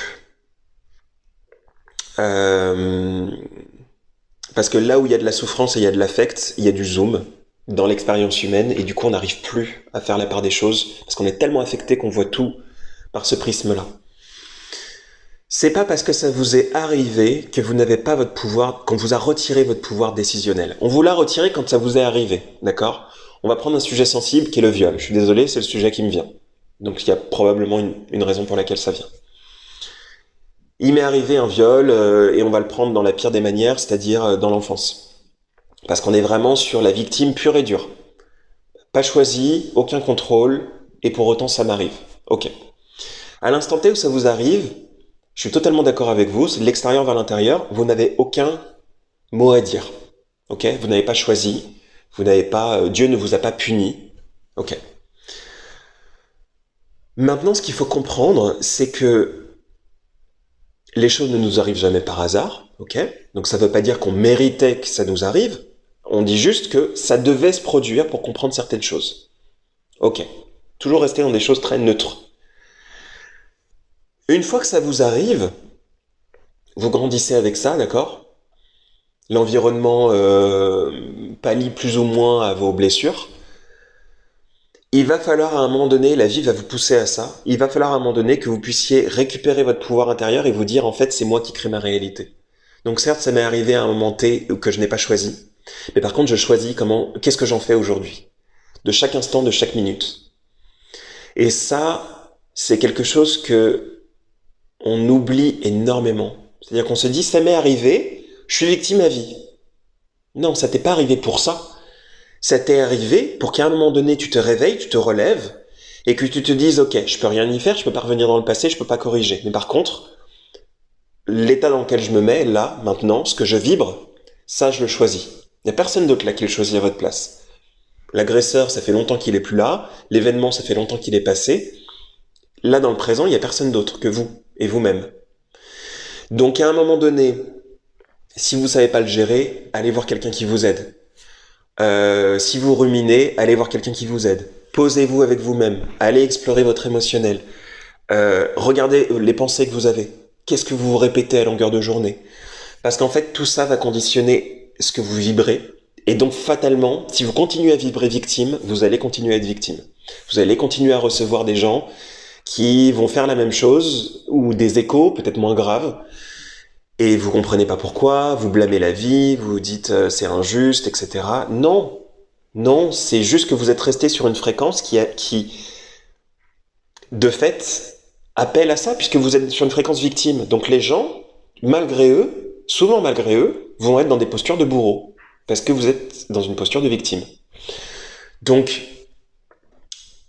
Euh, Parce que là où il y a de la souffrance et il y a de l'affect, il y a du zoom dans l'expérience humaine, et du coup on n'arrive plus à faire la part des choses, parce qu'on est tellement affecté qu'on voit tout par ce prisme-là. C'est pas parce que ça vous est arrivé que vous n'avez pas votre pouvoir, qu'on vous a retiré votre pouvoir décisionnel. On vous l'a retiré quand ça vous est arrivé, d'accord? On va prendre un sujet sensible qui est le viol. Je suis désolé, c'est le sujet qui me vient. Donc il y a probablement une raison pour laquelle ça vient. Il m'est arrivé un viol, et on va le prendre dans la pire des manières, c'est-à-dire dans l'enfance. Parce qu'on est vraiment sur la victime pure et dure. Pas choisi, aucun contrôle, et pour autant ça m'arrive. Ok. À l'instant T où ça vous arrive, je suis totalement d'accord avec vous, c'est de l'extérieur vers l'intérieur, vous n'avez aucun mot à dire. Ok? Vous n'avez pas choisi, vous n'avez pas, Dieu ne vous a pas puni. Ok. Maintenant, ce qu'il faut comprendre, c'est que les choses ne nous arrivent jamais par hasard, ok? Donc ça ne veut pas dire qu'on méritait que ça nous arrive, on dit juste que ça devait se produire pour comprendre certaines choses. Ok. Toujours rester dans des choses très neutres. Une fois que ça vous arrive, vous grandissez avec ça, d'accord? L'environnement pallie plus ou moins à vos blessures. Il va falloir à un moment donné, la vie va vous pousser à ça, il va falloir à un moment donné que vous puissiez récupérer votre pouvoir intérieur et vous dire en fait c'est moi qui crée ma réalité. Donc certes ça m'est arrivé à un moment T que je n'ai pas choisi, mais par contre je choisis qu'est-ce que j'en fais aujourd'hui, de chaque instant, de chaque minute. Et ça, c'est quelque chose que on oublie énormément. C'est-à-dire qu'on se dit ça m'est arrivé, je suis victime à vie. Non, ça t'est pas arrivé pour ça. Ça t'est arrivé pour qu'à un moment donné, tu te réveilles, tu te relèves, et que tu te dises, ok, je peux rien y faire, je peux pas revenir dans le passé, je peux pas corriger. Mais par contre, l'état dans lequel je me mets, là, maintenant, ce que je vibre, ça, je le choisis. Il n'y a personne d'autre là qui le choisit à votre place. L'agresseur, ça fait longtemps qu'il est plus là, l'événement, ça fait longtemps qu'il est passé. Là, dans le présent, il n'y a personne d'autre que vous, et vous-même. Donc, à un moment donné, si vous savez pas le gérer, allez voir quelqu'un qui vous aide. Si vous ruminez, allez voir quelqu'un qui vous aide. Posez-vous avec vous-même. Allez explorer votre émotionnel. Regardez les pensées que vous avez. Qu'est-ce que vous vous répétez à longueur de journée? Parce qu'en fait, tout ça va conditionner ce que vous vibrez. Et donc, fatalement, si vous continuez à vibrer victime, vous allez continuer à être victime. Vous allez continuer à recevoir des gens qui vont faire la même chose, ou des échos, peut-être moins graves, et vous comprenez pas pourquoi, vous blâmez la vie, vous vous dites c'est injuste, etc. Non, non, c'est juste que vous êtes resté sur une fréquence qui, de fait, appelle à ça, puisque vous êtes sur une fréquence victime. Donc les gens, malgré eux, souvent malgré eux, vont être dans des postures de bourreau, parce que vous êtes dans une posture de victime. Donc,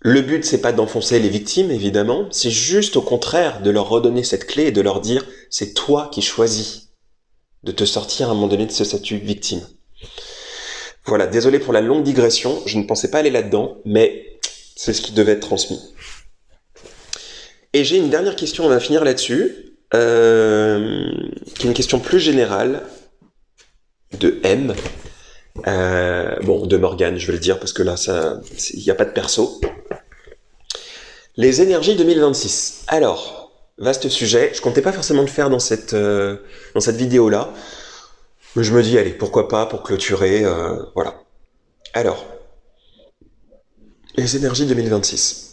le but, c'est pas d'enfoncer les victimes, évidemment, c'est juste au contraire de leur redonner cette clé et de leur dire, c'est toi qui choisis de te sortir à un moment donné de ce statut de victime. Voilà, désolé pour la longue digression, je ne pensais pas aller là-dedans, mais c'est ce qui devait être transmis. Et j'ai une dernière question, on va finir là-dessus, qui est une question plus générale, de M, de Morgane, je vais le dire, parce que là, il n'y a pas de perso. Les énergies 2026. Alors, vaste sujet, je comptais pas forcément le faire dans cette vidéo-là, mais je me dis, allez, pourquoi pas, pour clôturer, voilà. Alors, les énergies 2026.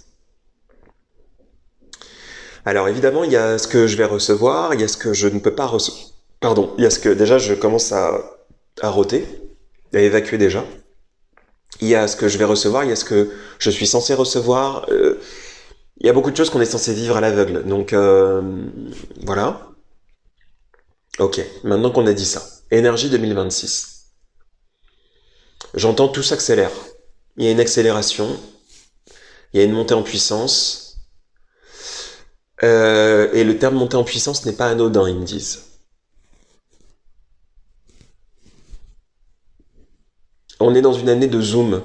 Alors évidemment, il y a ce que je vais recevoir, il y a ce que je ne peux pas recevoir. Pardon, il y a ce que déjà je commence à rôter, à évacuer déjà. Il y a ce que je vais recevoir, il y a ce que je suis censé recevoir. Il y a beaucoup de choses qu'on est censé vivre à l'aveugle. Donc voilà. Ok, maintenant qu'on a dit ça. Énergie 2026. J'entends tout s'accélère. Il y a une accélération. Il y a une montée en puissance. Et le terme montée en puissance n'est pas anodin, ils me disent. On est dans une année de zoom.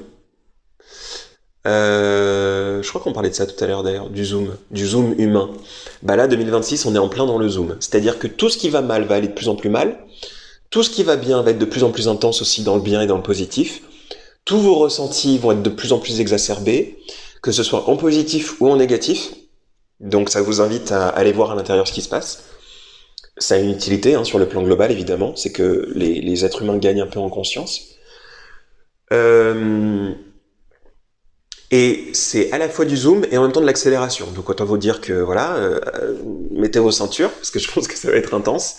Je crois qu'on parlait de ça tout à l'heure d'ailleurs, du zoom humain. Bah là, 2026, on est en plein dans le zoom. C'est-à-dire que tout ce qui va mal va aller de plus en plus mal. Tout ce qui va bien va être de plus en plus intense aussi dans le bien et dans le positif. Tous vos ressentis vont être de plus en plus exacerbés, que ce soit en positif ou en négatif. Donc ça vous invite à aller voir à l'intérieur ce qui se passe. Ça a une utilité sur le plan global, évidemment. C'est que les êtres humains gagnent un peu en conscience. Et c'est à la fois du zoom et en même temps de l'accélération. Donc autant vous dire que voilà, mettez vos ceintures, parce que je pense que ça va être intense.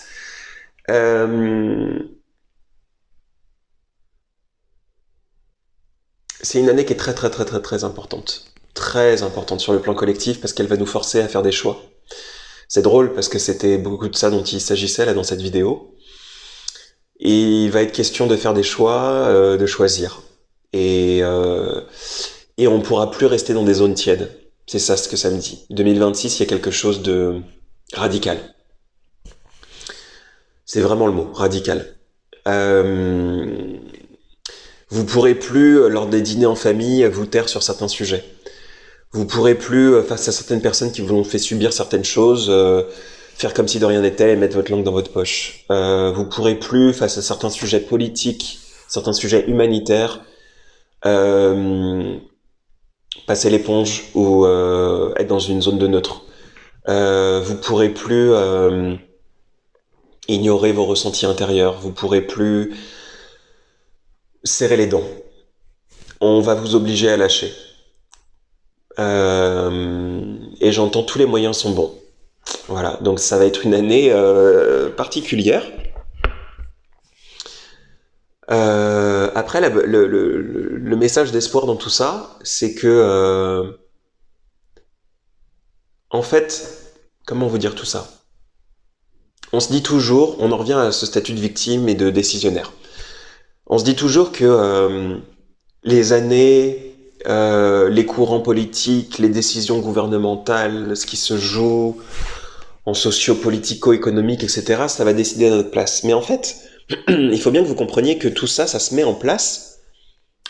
C'est une année qui est très très très très très importante. Très importante sur le plan collectif, parce qu'elle va nous forcer à faire des choix. C'est drôle, parce que c'était beaucoup de ça dont il s'agissait là dans cette vidéo. Et il va être question de faire des choix, de choisir. Et on pourra plus rester dans des zones tièdes. C'est ça ce que ça me dit. 2026, il y a quelque chose de radical. C'est vraiment le mot, radical. Vous pourrez plus, lors des dîners en famille, vous taire sur certains sujets. Vous pourrez plus, face à certaines personnes qui vous ont fait subir certaines choses, faire comme si de rien n'était et mettre votre langue dans votre poche. Vous pourrez plus, face à certains sujets politiques, certains sujets humanitaires, passer l'éponge ou être dans une zone de neutre. Vous pourrez plus ignorer vos ressentis intérieurs. Vous pourrez plus serrer les dents. On va vous obliger à lâcher. Et j'entends tous les moyens sont bons. Voilà, donc ça va être une année particulière. Après, le message d'espoir dans tout ça, c'est que, en fait, comment vous dire tout ça? On se dit toujours, on en revient à ce statut de victime et de décisionnaire. On se dit toujours que les années, les courants politiques, les décisions gouvernementales, ce qui se joue en socio-politico-économique, etc., ça va décider à notre place. Mais en fait, il faut bien que vous compreniez que tout ça, ça se met en place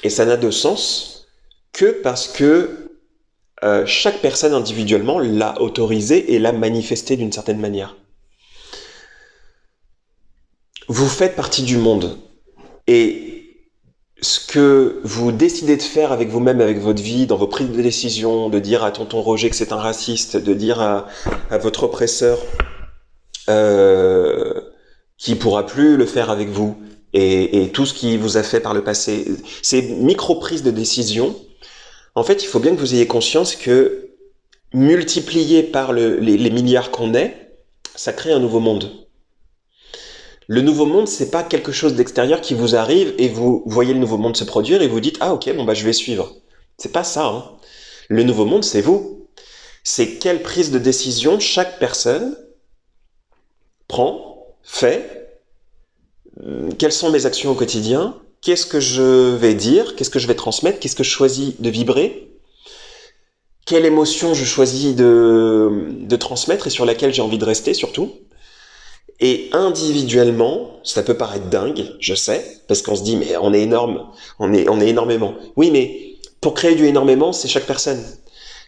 et ça n'a de sens que parce que chaque personne individuellement l'a autorisé et l'a manifesté d'une certaine manière. Vous faites partie du monde et ce que vous décidez de faire avec vous-même, avec votre vie, dans vos prises de décision, de dire à tonton Roger que c'est un raciste, de dire à votre oppresseur euh, qui pourra plus le faire avec vous. Et tout ce qui vous a fait par le passé, ces micro-prises de décision, en fait, il faut bien que vous ayez conscience que multiplié par les milliards qu'on est, ça crée un nouveau monde. Le nouveau monde, c'est pas quelque chose d'extérieur qui vous arrive et vous voyez le nouveau monde se produire et vous dites ah ok bon bah je vais suivre. C'est pas ça. Hein. Le nouveau monde, c'est vous. C'est quelle prise de décision chaque personne prend, fait, quelles sont mes actions au quotidien, qu'est-ce que je vais dire, qu'est-ce que je vais transmettre, qu'est-ce que je choisis de vibrer, quelle émotion je choisis de transmettre et sur laquelle j'ai envie de rester surtout. Et individuellement, ça peut paraître dingue, je sais, parce qu'on se dit mais on est énorme, on est énormément. Oui, mais pour créer du énormément, c'est chaque personne.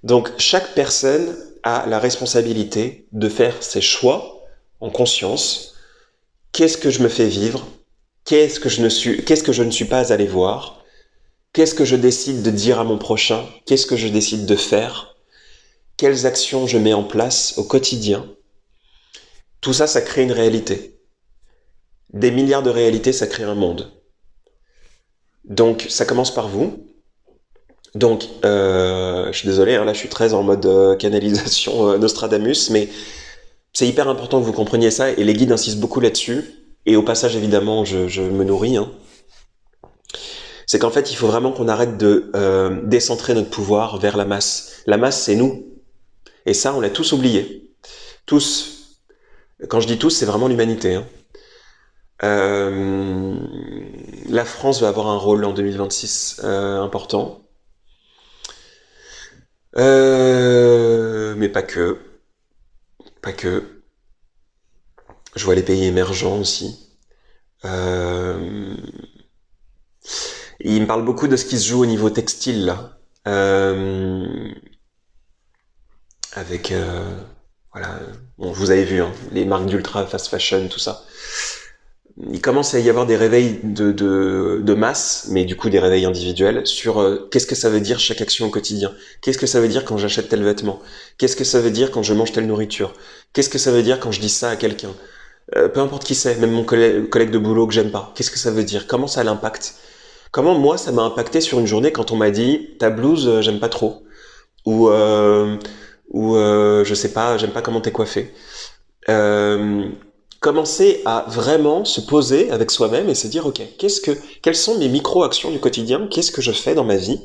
Donc chaque personne a la responsabilité de faire ses choix en conscience. Qu'est-ce que je me fais vivre? Qu'est-ce que je ne suis pas allé voir? Qu'est-ce que je décide de dire à mon prochain? Qu'est-ce que je décide de faire? Quelles actions je mets en place au quotidien? Tout ça, ça crée une réalité. Des milliards de réalités, ça crée un monde. Donc, ça commence par vous. Donc, je suis désolé, hein, là je suis très en mode canalisation Nostradamus, mais c'est hyper important que vous compreniez ça, et les guides insistent beaucoup là-dessus. Et au passage, évidemment, je me nourris. Hein. C'est qu'en fait, il faut vraiment qu'on arrête de décentrer notre pouvoir vers la masse. La masse, c'est nous. Et ça, on l'a tous oublié. Tous. Quand je dis tous, c'est vraiment l'humanité. Hein. La France va avoir un rôle en 2026 important. Mais pas que. Pas que. Je vois les pays émergents aussi. Il me parle beaucoup de ce qui se joue au niveau textile, là. Avec... voilà. Bon, vous avez vu, hein, les marques d'ultra fast fashion, tout ça. Il commence à y avoir des réveils de masse, mais du coup des réveils individuels, sur qu'est-ce que ça veut dire chaque action au quotidien. Qu'est-ce que ça veut dire quand j'achète tel vêtement. Qu'est-ce que ça veut dire quand je mange telle nourriture. Qu'est-ce que ça veut dire quand je dis ça à quelqu'un. Peu importe qui c'est, même mon collègue de boulot que j'aime pas. Qu'est-ce que ça veut dire? Comment ça l'impacte? Comment moi ça m'a impacté sur une journée quand on m'a dit ta blouse j'aime pas trop ou je sais pas, j'aime pas comment t'es coiffé. Euh, Commencer à vraiment se poser avec soi-même et se dire ok, quelles sont mes micro-actions du quotidien, qu'est-ce que je fais dans ma vie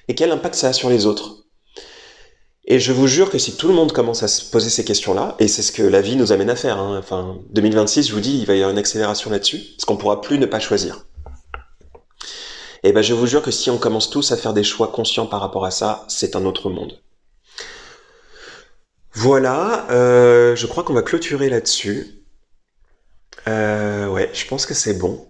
et quel impact ça a sur les autres. Et je vous jure que si tout le monde commence à se poser ces questions-là, et c'est ce que la vie nous amène à faire, hein, enfin 2026, je vous dis, il va y avoir une accélération là-dessus, parce qu'on pourra plus ne pas choisir. Et ben je vous jure que si on commence tous à faire des choix conscients par rapport à ça, c'est un autre monde. Voilà, je crois qu'on va clôturer là-dessus. Ouais, je pense que c'est bon.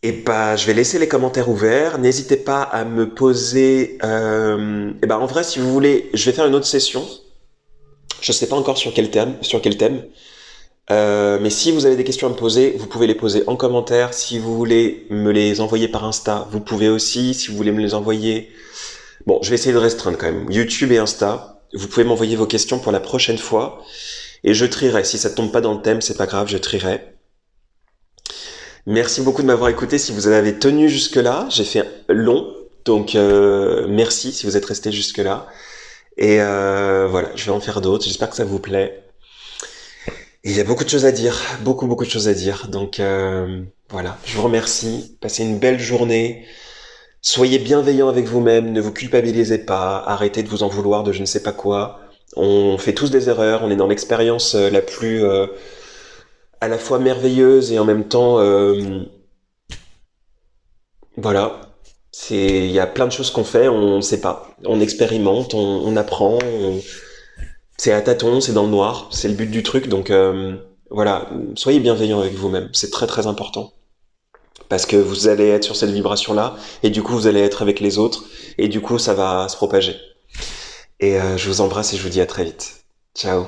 Et bah, je vais laisser les commentaires ouverts. N'hésitez pas à me poser. Et ben, en vrai, si vous voulez, je vais faire une autre session. Je sais pas encore sur quel thème, mais si vous avez des questions à me poser, vous pouvez les poser en commentaire. Si vous voulez me les envoyer par Insta, vous pouvez aussi. Si vous voulez me les envoyer, bon, je vais essayer de restreindre quand même. YouTube et Insta. Vous pouvez m'envoyer vos questions pour la prochaine fois. Et je trierai. Si ça tombe pas dans le thème, c'est pas grave, je trierai. Merci beaucoup de m'avoir écouté. Si vous avez tenu jusque-là, j'ai fait long. Donc merci si vous êtes resté jusque-là. Et voilà, je vais en faire d'autres. J'espère que ça vous plaît. Et il y a beaucoup de choses à dire. Beaucoup de choses à dire. Donc voilà, je vous remercie. Passez une belle journée. Soyez bienveillants avec vous-même. Ne vous culpabilisez pas. Arrêtez de vous en vouloir de je ne sais pas quoi. On fait tous des erreurs. On est dans l'expérience la plus... à la fois merveilleuse et en même temps voilà, il y a plein de choses qu'on fait, on ne sait pas, on expérimente, on apprend, c'est à tâtons, c'est dans le noir, c'est le but du truc. Donc voilà, soyez bienveillants avec vous-même, c'est très très important, parce que vous allez être sur cette vibration là et du coup vous allez être avec les autres et du coup ça va se propager. Et je vous embrasse et je vous dis à très vite. Ciao.